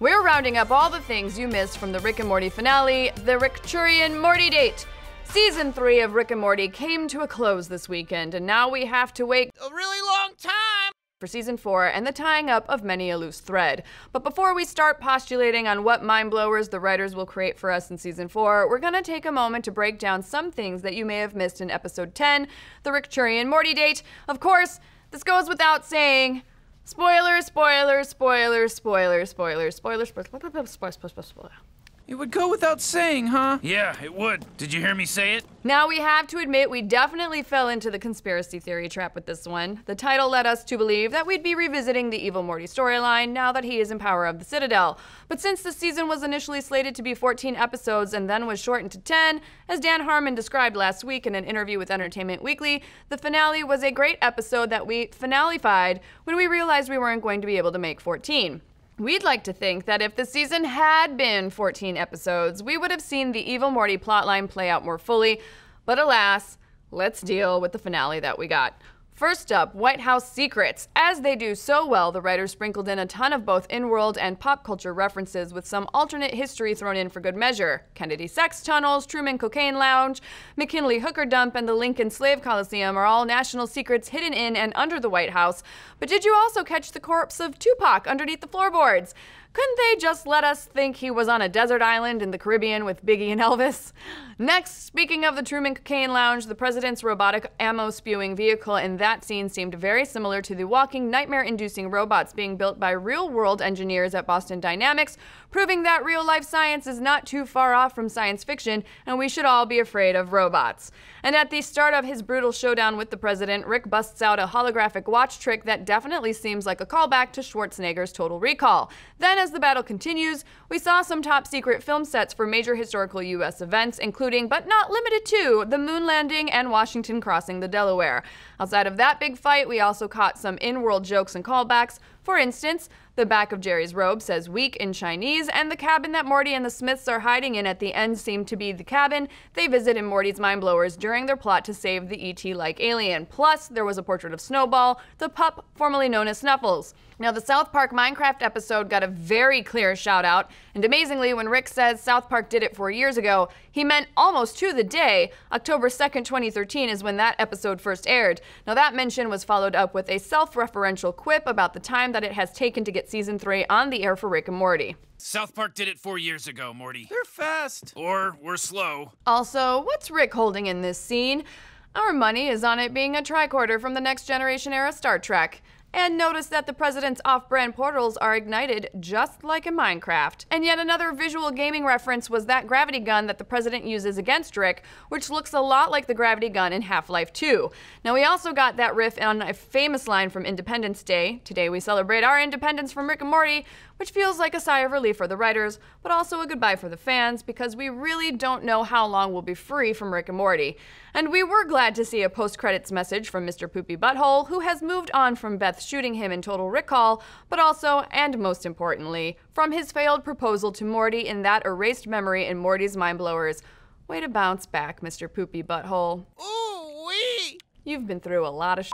We're rounding up all the things you missed from the Rick and Morty finale, the Rickchurian Morty Date. Season 3 of Rick and Morty came to a close this weekend, and now we have to wait a really long time for Season 4 and the tying up of many a loose thread. But before we start postulating on what mind-blowers the writers will create for us in Season 4, we're gonna take a moment to break down some things that you may have missed in Episode 10, the Rickchurian Morty Date. Of course, this goes without saying. Spoilers, spoilers, spoilers, spoilers, spoilers, spoilers, spoilers. It would go without saying, huh? Yeah, it would. Did you hear me say it? Now we have to admit we definitely fell into the conspiracy theory trap with this one. The title led us to believe that we'd be revisiting the Evil Morty storyline now that he is in power of the Citadel. But since the season was initially slated to be 14 episodes and then was shortened to 10, as Dan Harmon described last week in an interview with Entertainment Weekly, the finale was a great episode that we finale-fied when we realized we weren't going to be able to make 14. We'd like to think that if the season had been 14 episodes, we would have seen the Evil Morty plotline play out more fully, but alas, let's deal with the finale that we got. First up, White House secrets. As they do so well, the writers sprinkled in a ton of both in-world and pop culture references with some alternate history thrown in for good measure. Kennedy sex tunnels, Truman cocaine lounge, McKinley hooker dump, and the Lincoln Slave Coliseum are all national secrets hidden in and under the White House. But did you also catch the corpse of Tupac underneath the floorboards? Couldn't they just let us think he was on a desert island in the Caribbean with Biggie and Elvis? Next, speaking of the Truman Cocaine Lounge, the president's robotic ammo-spewing vehicle in that scene seemed very similar to the walking, nightmare-inducing robots being built by real-world engineers at Boston Dynamics, proving that real-life science is not too far off from science fiction, and we should all be afraid of robots. And at the start of his brutal showdown with the president, Rick busts out a holographic watch trick that definitely seems like a callback to Schwarzenegger's Total Recall. Then, as the battle continues, we saw some top-secret film sets for major historical U.S. events, including, but not limited to, the moon landing and Washington crossing the Delaware. Outside of that big fight, we also caught some in-world jokes and callbacks. For instance, the back of Jerry's robe says week in Chinese, and the cabin that Morty and the Smiths are hiding in at the end seemed to be the cabin they visit in Morty's Mind Blowers during their plot to save the ET-like alien. Plus, there was a portrait of Snowball, the pup formerly known as Snuffles. Now, the South Park Minecraft episode got a very clear shout-out, and amazingly, when Rick says South Park did it 4 years ago, he meant almost to the day. October 2nd, 2013 is when that episode first aired. Now, that mention was followed up with a self-referential quip about the time that it has taken to get Season 3 on the air for Rick and Morty. South Park did it 4 years ago, Morty. They're fast. Or we're slow. Also, what's Rick holding in this scene? Our money is on it being a tricorder from the Next Generation era Star Trek. And notice that the president's off-brand portals are ignited just like in Minecraft. And yet another visual gaming reference was that gravity gun that the president uses against Rick, which looks a lot like the gravity gun in Half-Life 2. Now, we also got that riff on a famous line from Independence Day. Today we celebrate our independence from Rick and Morty, which feels like a sigh of relief for the writers, but also a goodbye for the fans, because we really don't know how long we'll be free from Rick and Morty. And we were glad to see a post-credits message from Mr. Poopy Butthole, who has moved on from Beth shooting him in Total Recall, but also, and most importantly, from his failed proposal to Morty in that erased memory in Morty's Mind Blowers. Way to bounce back, Mr. Poopy Butthole. Ooh-wee! You've been through a lot of shit.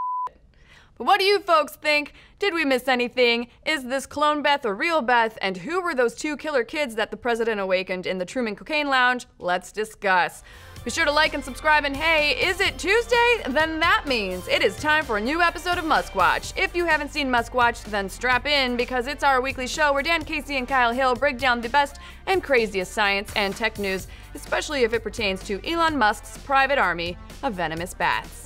But what do you folks think? Did we miss anything? Is this clone Beth a real Beth? And who were those two killer kids that the president awakened in the Truman Cocaine Lounge? Let's discuss. Be sure to like and subscribe, and hey, is it Tuesday? Then that means it is time for a new episode of Muskwatch. If you haven't seen Muskwatch, then strap in, because it's our weekly show where Dan Casey and Kyle Hill break down the best and craziest science and tech news, especially if it pertains to Elon Musk's private army of venomous bats.